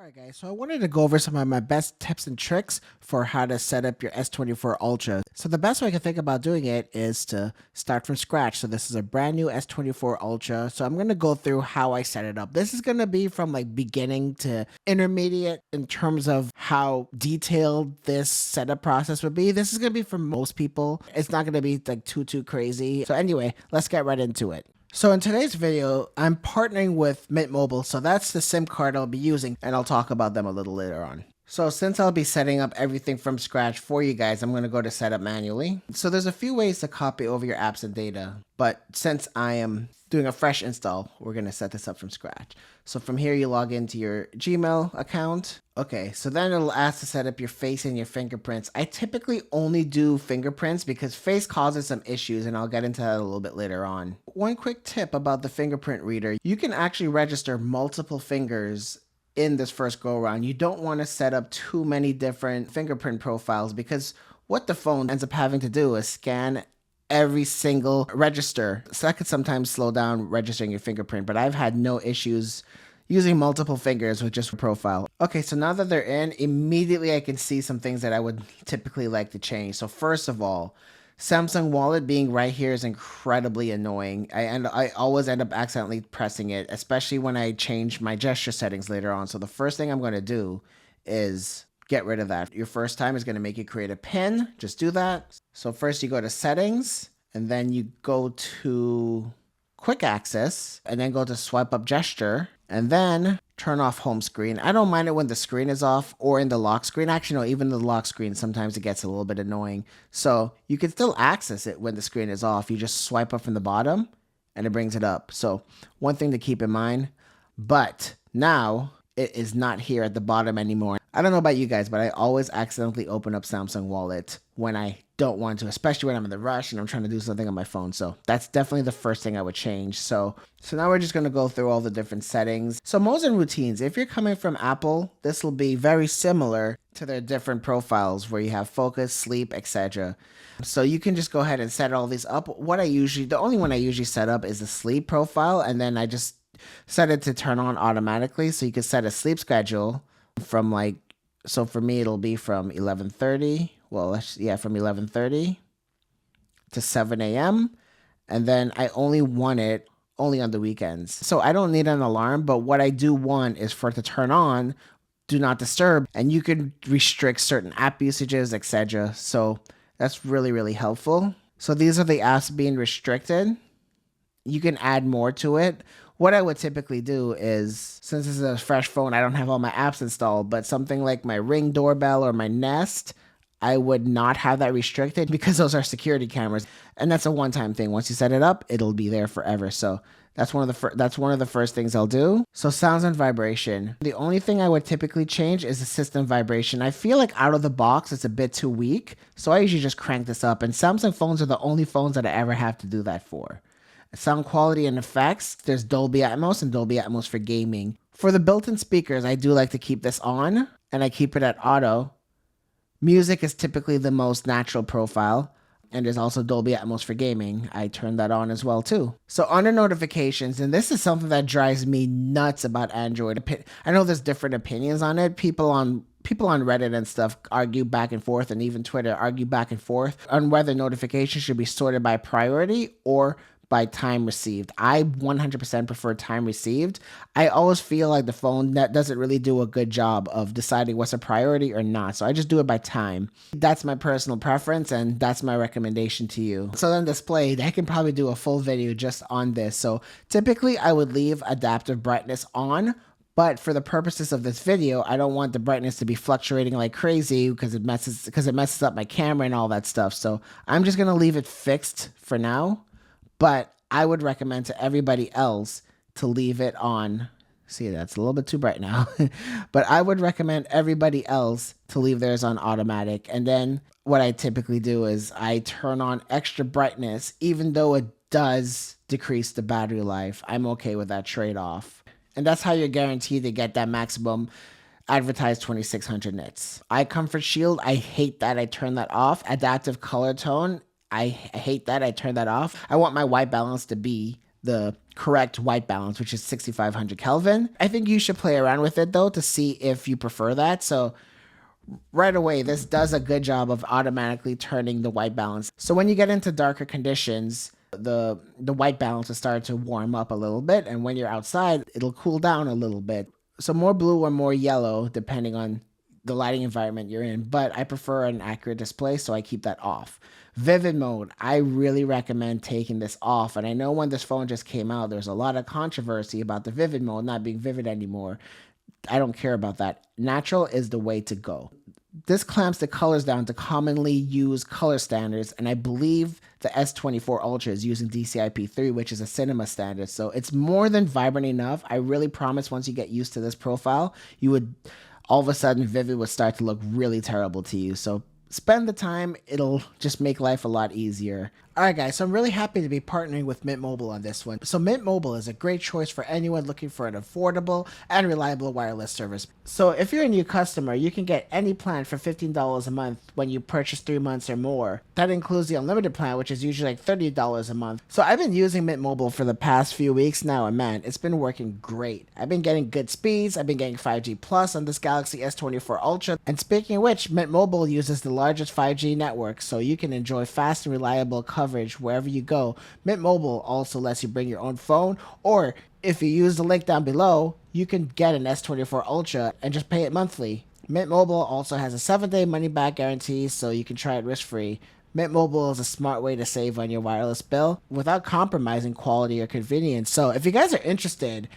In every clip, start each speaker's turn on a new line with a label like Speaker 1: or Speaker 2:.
Speaker 1: Alright guys, so I wanted to go over some of my best tips and tricks for how to set up your S24 Ultra. So the best way I can think about doing it is to start from scratch. So this is a brand new S24 Ultra. So I'm going to go through how I set it up. This is going to be from like beginning to intermediate in terms of how detailed this setup process would be. This is going to be for most people. It's not going to be like too crazy. So anyway, let's get right into it. So in today's video, I'm partnering with Mint Mobile, so that's the SIM card I'll be using, and I'll talk about them a little later on. So since I'll be setting up everything from scratch for you guys, I'm going to go to setup manually. So there's a few ways to copy over your apps and data, but since I am doing a fresh install, we're going to set this up from scratch. So from here, you log into your Gmail account. Okay, so then it'll ask to set up your face and your fingerprints. I typically only do fingerprints because face causes some issues, and I'll get into that a little bit later on. One quick tip about the fingerprint reader, you can actually register multiple fingers in this first go around. You don't want to set up too many different fingerprint profiles because what the phone ends up having to do is scan every single register. So that could sometimes slow down registering your fingerprint, but I've had no issues using multiple fingers with just a profile. Okay, so now that they're in, immediately I can see some things that I would typically like to change. So first of all, Samsung Wallet being right here is incredibly annoying. I always end up accidentally pressing it, especially when I change my gesture settings later on. So the first thing I'm going to do is get rid of that. Your first time is going to make you create a PIN. Just do that. So first you go to settings, and then you go to quick access, and then go to swipe up gesture, and then turn off home screen. I don't mind it when the screen is off or in the lock screen. Actually, no, even the lock screen, sometimes it gets a little bit annoying. So you can still access it when the screen is off. You just swipe up from the bottom and it brings it up. So one thing to keep in mind, but now it is not here at the bottom anymore. I don't know about you guys, but I always accidentally open up Samsung Wallet when I don't want to, especially when I'm in the rush and I'm trying to do something on my phone. So that's definitely the first thing I would change. So now we're just going to go through all the different settings. So modes and routines, if you're coming from Apple, this will be very similar to their different profiles where you have focus, sleep, etc. So you can just go ahead and set all these up. The only one I usually set up is the sleep profile, and then I just set it to turn on automatically. So you can set a sleep schedule from so for me, it'll be from 11:30. From 11:30 to 7 a.m. And then I only want it only on the weekends. So I don't need an alarm, but what I do want is for it to turn on, do not disturb, and you can restrict certain app usages, etc. So that's really helpful. So these are the apps being restricted. You can add more to it. What I would typically do is, since this is a fresh phone, I don't have all my apps installed, but something like my Ring doorbell or my Nest, I would not have that restricted because those are security cameras, and that's a one-time thing. Once you set it up, it'll be there forever. So that's one of the first things I'll do. So sounds and vibration. The only thing I would typically change is the system vibration. I feel like out of the box, it's a bit too weak, so I usually just crank this up, and Samsung phones are the only phones that I ever have to do that for. Sound quality and effects, there's Dolby Atmos and Dolby Atmos for gaming. For the built-in speakers, I do like to keep this on, and I keep it at auto. Music is typically the most natural profile, and there's also Dolby Atmos for gaming. I turn that on as well too. So under notifications, and this is something that drives me nuts about Android. I know there's different opinions on it. People on Reddit and stuff argue back and forth, and even Twitter argue back and forth on whether notifications should be sorted by priority or by time received. I 100% prefer time received. I always feel like the phone that doesn't really do a good job of deciding what's a priority or not. So I just do it by time. That's my personal preference, and that's my recommendation to you. So then display, I can probably do a full video just on this. So typically I would leave adaptive brightness on, but for the purposes of this video, I don't want the brightness to be fluctuating like crazy because it messes up my camera and all that stuff. So I'm just gonna leave it fixed for now. But I would recommend to everybody else to leave it on. See, that's a little bit too bright now. But I would recommend everybody else to leave theirs on automatic. And then what I typically do is I turn on extra brightness, even though it does decrease the battery life. I'm okay with that trade-off. And that's how you're guaranteed to get that maximum advertised 2600 nits. Eye comfort shield, I hate that. I turn that off. Adaptive color tone, I hate that. I turn that off. I want my white balance to be the correct white balance, which is 6500 Kelvin. I think you should play around with it though to see if you prefer that. So right away, this does a good job of automatically turning the white balance. So when you get into darker conditions, the white balance will start to warm up a little bit, and when you're outside, it'll cool down a little bit. So more blue or more yellow, depending on the lighting environment you're in. But I prefer an accurate display, so I keep that off. Vivid mode, I really recommend taking this off. And I know when this phone just came out, there's a lot of controversy about the vivid mode not being vivid anymore. I don't care about that. Natural is the way to go. This clamps the colors down to commonly used color standards, and I believe the S24 Ultra is using DCI-P3, which is a cinema standard. So it's more than vibrant enough. I really promise once you get used to this profile, you would all of a sudden Vivid would start to look really terrible to you. So spend the time, it'll just make life a lot easier. Alright guys, so I'm really happy to be partnering with Mint Mobile on this one. So Mint Mobile is a great choice for anyone looking for an affordable and reliable wireless service. So if you're a new customer, you can get any plan for $15 a month when you purchase 3 months or more. That includes the unlimited plan, which is usually like $30 a month. So I've been using Mint Mobile for the past few weeks now, and man, it's been working great. I've been getting good speeds, I've been getting 5G Plus on this Galaxy S24 Ultra, and speaking of which, Mint Mobile uses the largest 5G network, so you can enjoy fast and reliable coverage wherever you go. Mint Mobile also lets you bring your own phone, or if you use the link down below, you can get an S24 Ultra and just pay it monthly. Mint Mobile also has a 7-day money-back guarantee, so you can try it risk-free. Mint Mobile is a smart way to save on your wireless bill without compromising quality or convenience. So if you guys are interested,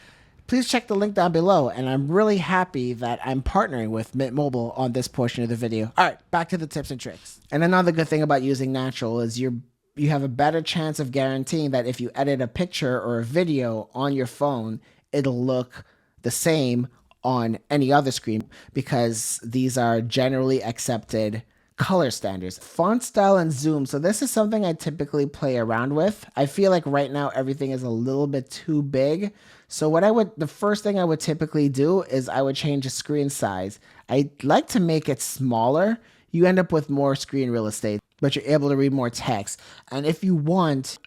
Speaker 1: please check the link down below, and I'm really happy that I'm partnering with Mint Mobile on this portion of the video. All right, back to the tips and tricks. And another good thing about using natural is you have a better chance of guaranteeing that if you edit a picture or a video on your phone, it'll look the same on any other screen, because these are generally accepted color standards. Font style and zoom. So this is something I typically play around with. I feel like right now everything is a little bit too big. So the first thing I would typically do is I would change the screen size. I like to make it smaller. You end up with more screen real estate, but you're able to read more text. And if you want,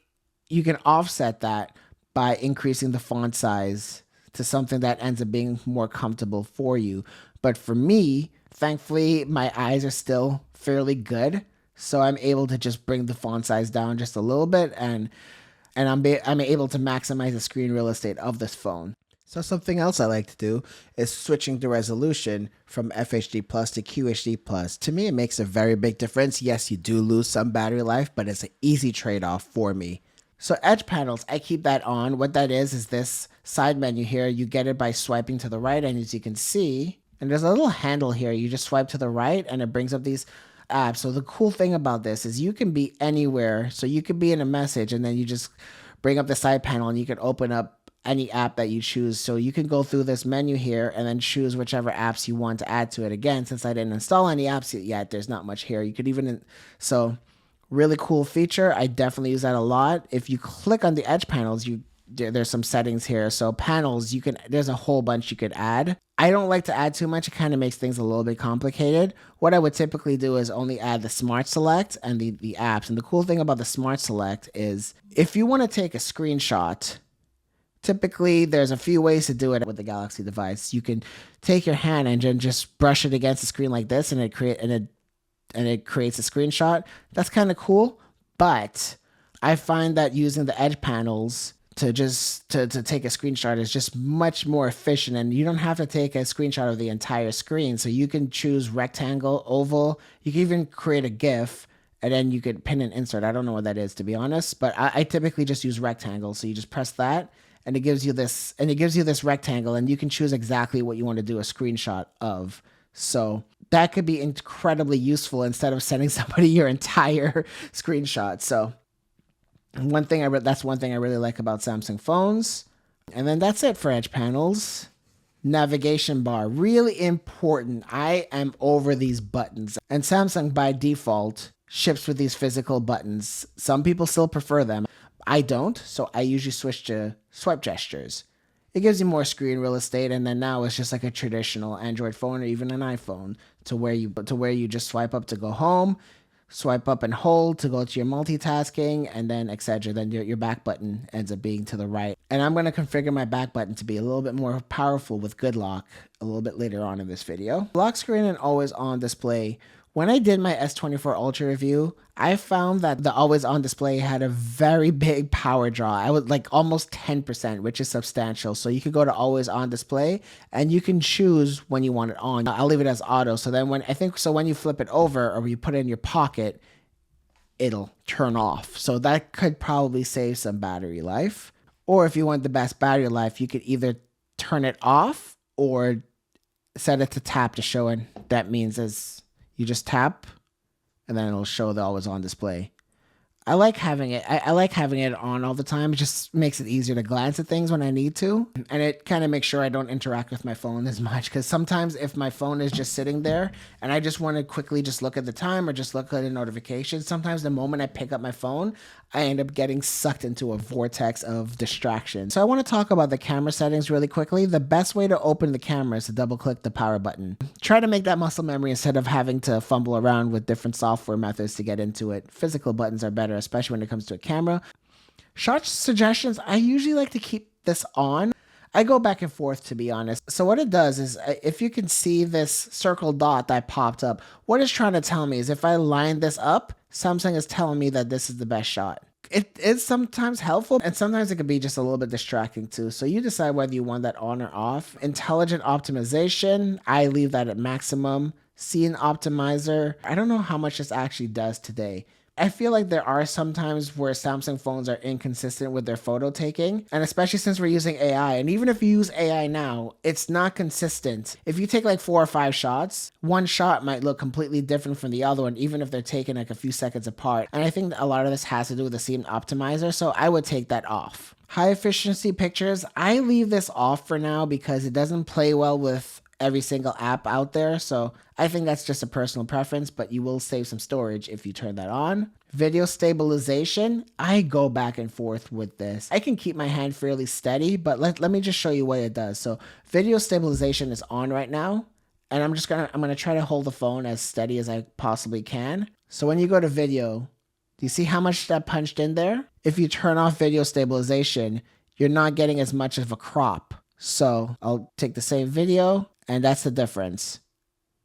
Speaker 1: you can offset that by increasing the font size to something that ends up being more comfortable for you. But for me, thankfully, my eyes are still fairly good, so I'm able to just bring the font size down just a little bit, and I'm able to maximize the screen real estate of this phone. So something else I like to do is switching the resolution from FHD Plus to QHD Plus. To me, it makes a very big difference. Yes, you do lose some battery life, but it's an easy trade-off for me. So edge panels, I keep that on. What that is this side menu here. You get it by swiping to the right, and as you can see, and there's a little handle here. You just swipe to the right, and it brings up these apps. So the cool thing about this is you can be anywhere. So you could be in a message, and then you just bring up the side panel, and you can open up any app that you choose. So you can go through this menu here and then choose whichever apps you want to add to it. Again, since I didn't install any apps yet, there's not much here. You could even, so really cool feature. I definitely use that a lot. If you click on the edge panels, there's some settings here. So panels, there's a whole bunch you could add. I don't like to add too much. It kind of makes things a little bit complicated. What I would typically do is only add the Smart Select and the apps. And the cool thing about the Smart Select is if you want to take a screenshot, typically there's a few ways to do it with the Galaxy device. You can take your hand and then just brush it against the screen like this, and it creates a screenshot. That's kind of cool, but I find that using the edge panels to take a screenshot is just much more efficient, and you don't have to take a screenshot of the entire screen. So you can choose rectangle, oval. You can even create a GIF, and then you could pin and insert. I don't know what that is, to be honest, but I typically just use rectangle. So you just press that, and it gives you this rectangle, and you can choose exactly what you want to do a screenshot of. So that could be incredibly useful instead of sending somebody your entire screenshot. So that's one thing I really like about Samsung phones. And then that's it for edge panels. Navigation bar, really important. I am over these buttons, and Samsung by default ships with these physical buttons. Some people still prefer them. I don't, so I usually switch to swipe gestures. It gives you more screen real estate, and then now it's just like a traditional Android phone or even an iPhone to where you just swipe up to go home, swipe up and hold to go to your multitasking, and then etc. Then your back button ends up being to the right. And I'm going to configure my back button to be a little bit more powerful with good lock a little bit later on in this video. Lock screen and always on display. When I did my S24 Ultra review, I found that the always on display had a very big power draw. I would like almost 10%, which is substantial. So you could go to always on display and you can choose when you want it on. I'll leave it as auto. So then when you flip it over or you put it in your pocket, it'll turn off. So that could probably save some battery life. Or if you want the best battery life, you could either turn it off or set it to tap to show it. That means as you just tap and then it'll show the always on display. I like having it. I like having it on all the time. It just makes it easier to glance at things when I need to. And it kind of makes sure I don't interact with my phone as much. Because sometimes if my phone is just sitting there and I just want to quickly just look at the time or just look at a notification, sometimes the moment I pick up my phone, I end up getting sucked into a vortex of distraction. So I want to talk about the camera settings really quickly. The best way to open the camera is to double click the power button. Try to make that muscle memory instead of having to fumble around with different software methods to get into it. Physical buttons are better, especially when it comes to a camera. Shot suggestions, I usually like to keep this on. I go back and forth, to be honest. So what it does is, if you can see this circle dot that popped up, what it's trying to tell me is if I line this up, Samsung is telling me that this is the best shot. It is sometimes helpful and sometimes it can be just a little bit distracting too. So you decide whether you want that on or off. Intelligent optimization, I leave that at maximum. Scene optimizer, I don't know how much this actually does today. I feel like there are some times where Samsung phones are inconsistent with their photo taking, and especially since we're using AI. And even if you use AI now, it's not consistent. If you take like 4 or 5 shots, one shot might look completely different from the other one, even if they're taken like a few seconds apart. And I think a lot of this has to do with the scene optimizer, so I would take that off. High efficiency pictures, I leave this off for now because it doesn't play well with every single app out there. So I think that's just a personal preference, but you will save some storage if you turn that on. Video stabilization, I go back and forth with this. I can keep my hand fairly steady, but let me just show you what it does. So video stabilization is on right now, and I'm gonna try to hold the phone as steady as I possibly can. So when you go to video, do you see how much that punched in there? If you turn off video stabilization, you're not getting as much of a crop. So I'll take the same video, and that's the difference.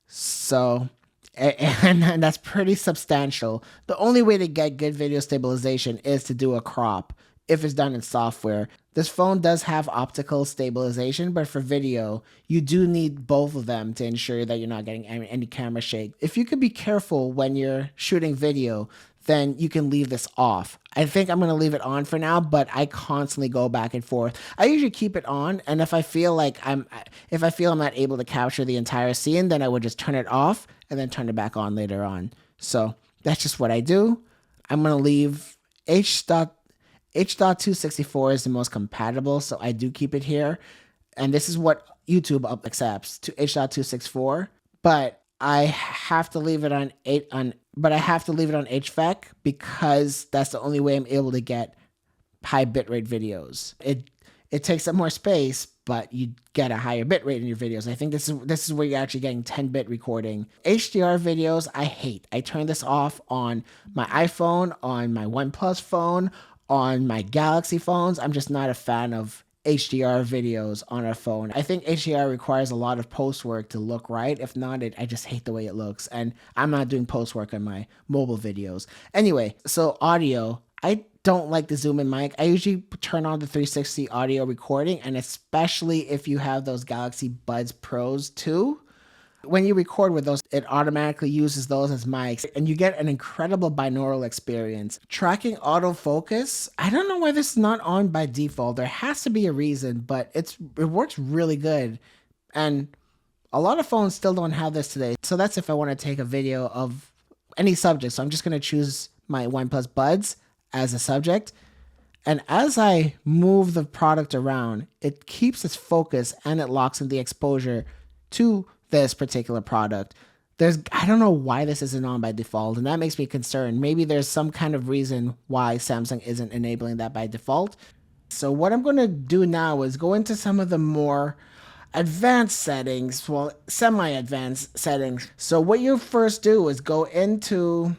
Speaker 1: So, and that's pretty substantial. The only way to get good video stabilization is to do a crop if it's done in software. This phone does have optical stabilization, but for video, you do need both of them to ensure that you're not getting any camera shake. If you could be careful when you're shooting video, then you can leave this off. I think I'm gonna leave it on for now, but I constantly go back and forth. I usually keep it on, and if I feel I'm not able to capture the entire scene, then I would just turn it off and then turn it back on later on. So that's just what I do. I'm gonna leave H.264 is the most compatible, so I do keep it here. And this is what YouTube accepts to H.264, but I have to leave it on HVAC because that's the only way I'm able to get high bitrate videos. It takes up more space, but you get a higher bitrate in your videos. I think this is where you're actually getting 10-bit recording. HDR videos, I hate. I turn this off on my iPhone, on my OnePlus phone, on my Galaxy phones. I'm just not a fan of HDR videos on our phone. I think HDR requires a lot of post work to look right. If not, I just hate the way it looks, and I'm not doing post work on my mobile videos. Anyway, so audio, I don't like the zoom in mic. I usually turn on the 360 audio recording, and especially if you have those Galaxy Buds Pros too. When you record with those, it automatically uses those as mics, and you get an incredible binaural experience. Tracking autofocus, I don't know why this is not on by default. There has to be a reason, but it works really good. And a lot of phones still don't have this today. So that's if I want to take a video of any subject. So I'm just going to choose my OnePlus Buds as a subject. And as I move the product around, it keeps its focus and it locks in the exposure to this particular product. I don't know why this isn't on by default, and that makes me concerned. Maybe there's some kind of reason why Samsung isn't enabling that by default. So what I'm going to do now is go into some of the more advanced settings, well, semi-advanced settings. So what you first do is go into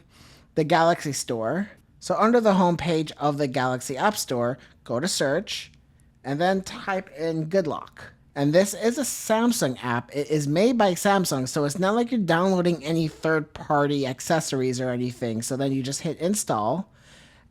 Speaker 1: the Galaxy Store. So under the home page of the Galaxy App Store, go to search and then type in Good Lock. And this is a Samsung app. It is made by Samsung, so it's not like you're downloading any third-party accessories or anything. So then you just hit install,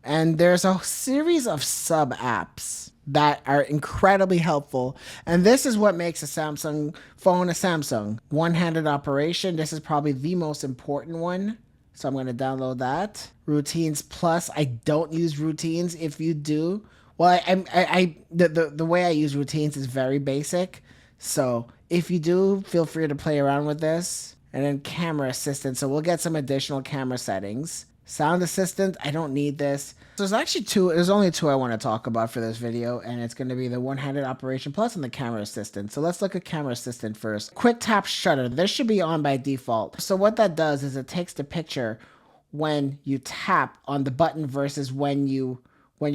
Speaker 1: and there's a series of sub apps that are incredibly helpful. And this is what makes a Samsung phone a Samsung. One-handed operation. This is probably the most important one. So I'm going to download that. Routines Plus. I don't use routines. If you do, well, the way I use routines is very basic. So if you do, feel free to play around with this. And then camera assistant. So we'll get some additional camera settings. Sound assistant, I don't need this. So there's actually there's only two I want to talk about for this video, and it's going to be the one-handed operation plus and the camera assistant. So let's look at camera assistant first. Quick tap shutter, this should be on by default. So what that does is it takes the picture when you tap on the button versus when your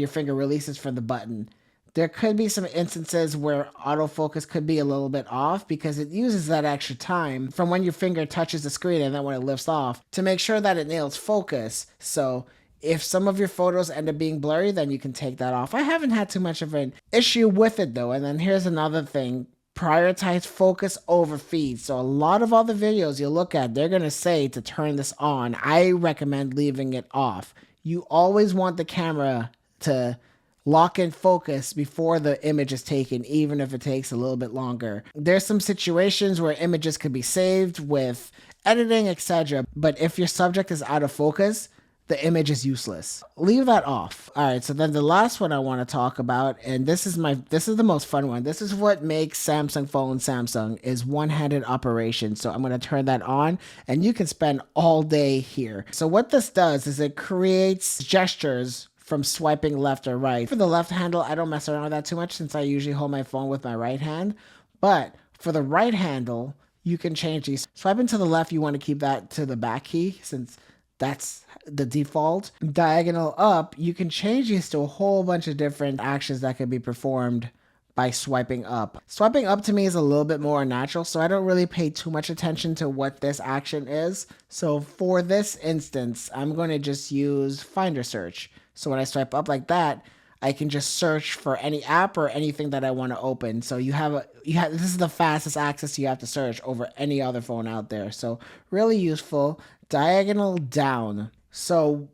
Speaker 1: finger releases from the button. There could be some instances where autofocus could be a little bit off because it uses that extra time from when your finger touches the screen and then when it lifts off to make sure that it nails focus. So if some of your photos end up being blurry, then you can take that off. I haven't had too much of an issue with it though. And then here's another thing. Prioritize focus over feed. So a lot of other videos you look at, they're going to say to turn this on. I recommend leaving it off. You always want the camera to lock in focus before the image is taken, even if it takes a little bit longer. There's some situations where images could be saved with editing, etc. But if your subject is out of focus, the image is useless. Leave that off. All right, so then the last one I want to talk about, and this is the most fun one. This is what makes Samsung phone Samsung, is one-handed operation. So I'm going to turn that on, and you can spend all day here. So what this does is it creates gestures from swiping left or right. For the left handle, I don't mess around with that too much since I usually hold my phone with my right hand. But for the right handle, you can change these. Swiping to the left, you want to keep that to the back key since that's the default. Diagonal up, you can change these to a whole bunch of different actions that can be performed by swiping up. Swiping up to me is a little bit more natural, so I don't really pay too much attention to what this action is. So for this instance, I'm going to just use Finder Search. So when I swipe up like that, I can just search for any app or anything that I want to open. So this is the fastest access you have to search over any other phone out there. So really useful. Diagonal down. So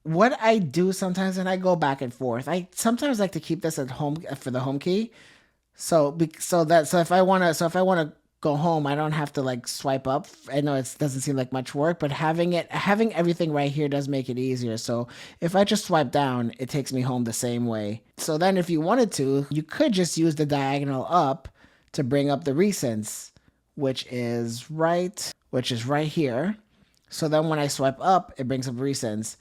Speaker 1: what I do sometimes, and I go back and forth, I sometimes like to keep this at home for the home key. So if I want to go home, I don't have to like swipe up. I know it doesn't seem like much work, but having everything right here does make it easier. So if I just swipe down, it takes me home the same way. So then if you wanted to, you could just use the diagonal up to bring up the recents, which is right here. So then when I swipe up, it brings up recents.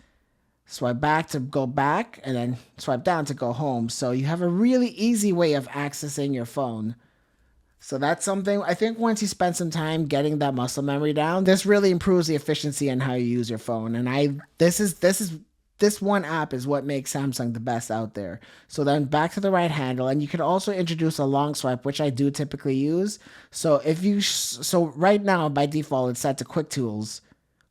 Speaker 1: Swipe back to go back, and then swipe down to go home. So you have a really easy way of accessing your phone. So that's something, I think once you spend some time getting that muscle memory down, this really improves the efficiency in how you use your phone. And this one app is what makes Samsung the best out there. So then back to the right handle, and you can also introduce a long swipe, which I do typically use. So so right now by default, it's set to quick tools,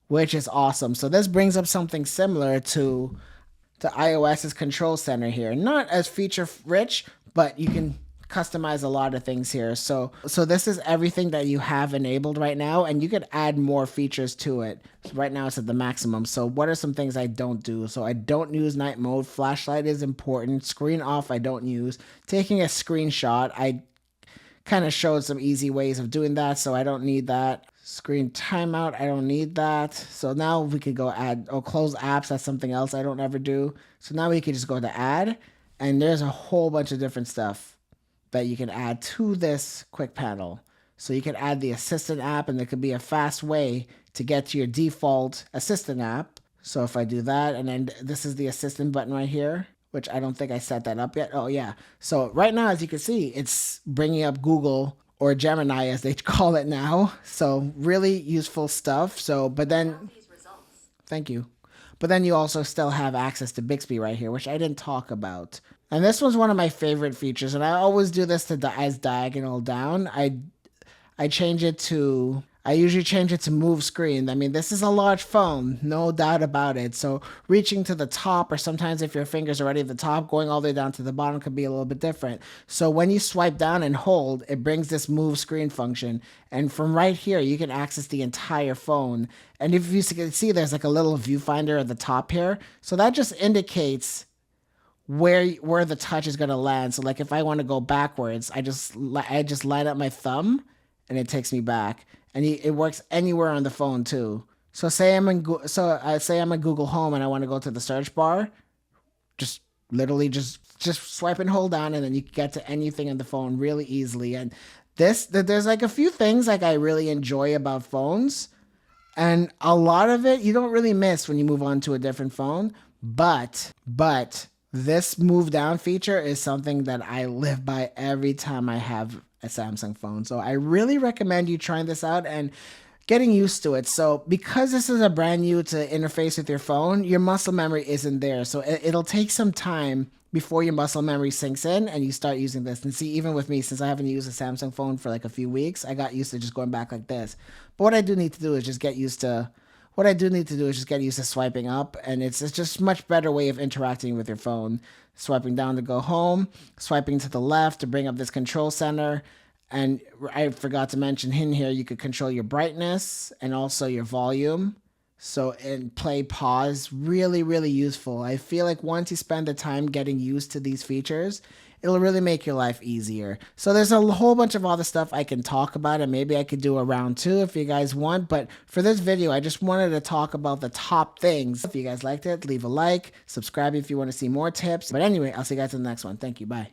Speaker 1: which is awesome. So this brings up something similar to iOS's control center here. Not as feature rich, but you can customize a lot of things here. So this is everything that you have enabled right now, and you could add more features to it. So right now it's at the maximum. So what are some things I don't do? So I don't use night mode. Flashlight is important. Screen off, I don't use. Taking a screenshot, I kind of showed some easy ways of doing that, so I don't need that. Screen timeout, I don't need that. So now we could go add or close apps. That's something else I don't ever do. So now we can just go to add, and there's a whole bunch of different stuff that you can add to this quick panel. So you can add the assistant app, and there could be a fast way to get to your default assistant app. So if I do that, and then this is the assistant button right here, which I don't think I set that up yet. Oh yeah. So right now, as you can see, it's bringing up Google or Gemini as they call it now. So really useful stuff. So, but then, thank you. But then you also still have access to Bixby right here, which I didn't talk about. And this was one of my favorite features, and I always do this as diagonal down. I change it to I usually change it to move screen. I mean, this is a large phone, no doubt about it. So reaching to the top, or sometimes if your finger's already at the top, going all the way down to the bottom could be a little bit different. So when you swipe down and hold, it brings this move screen function. And from right here, you can access the entire phone. And if you can see, there's like a little viewfinder at the top here. So that just indicates where the touch is going to land. So like if I want to go backwards, I just line up my thumb and it takes me back. And it works anywhere on the phone too. So say I'm in Google Home and I want to go to the search bar, just literally just swipe and hold down, and then you can get to anything on the phone really easily. And there's like a few things like I really enjoy about phones, and a lot of it you don't really miss when you move on to a different phone. But this move down feature is something that I live by every time I have a Samsung phone. So I really recommend you trying this out and getting used to it. So because this is a brand new to interface with your phone, your muscle memory isn't there. So it'll take some time before your muscle memory sinks in and you start using this. And see, even with me, since I haven't used a Samsung phone for like a few weeks, I got used to just going back like this. But what I do need to do is just get used to swiping up, and it's just much better way of interacting with your phone. Swiping down to go home, swiping to the left to bring up this control center. And I forgot to mention in here, you could control your brightness and also your volume. So and play pause, really, really useful. I feel like once you spend the time getting used to these features, it'll really make your life easier. So there's a whole bunch of other stuff I can talk about, and maybe I could do a round two if you guys want. But for this video, I just wanted to talk about the top things. If you guys liked it, leave a like, subscribe if you want to see more tips. But anyway, I'll see you guys in the next one. Thank you. Bye.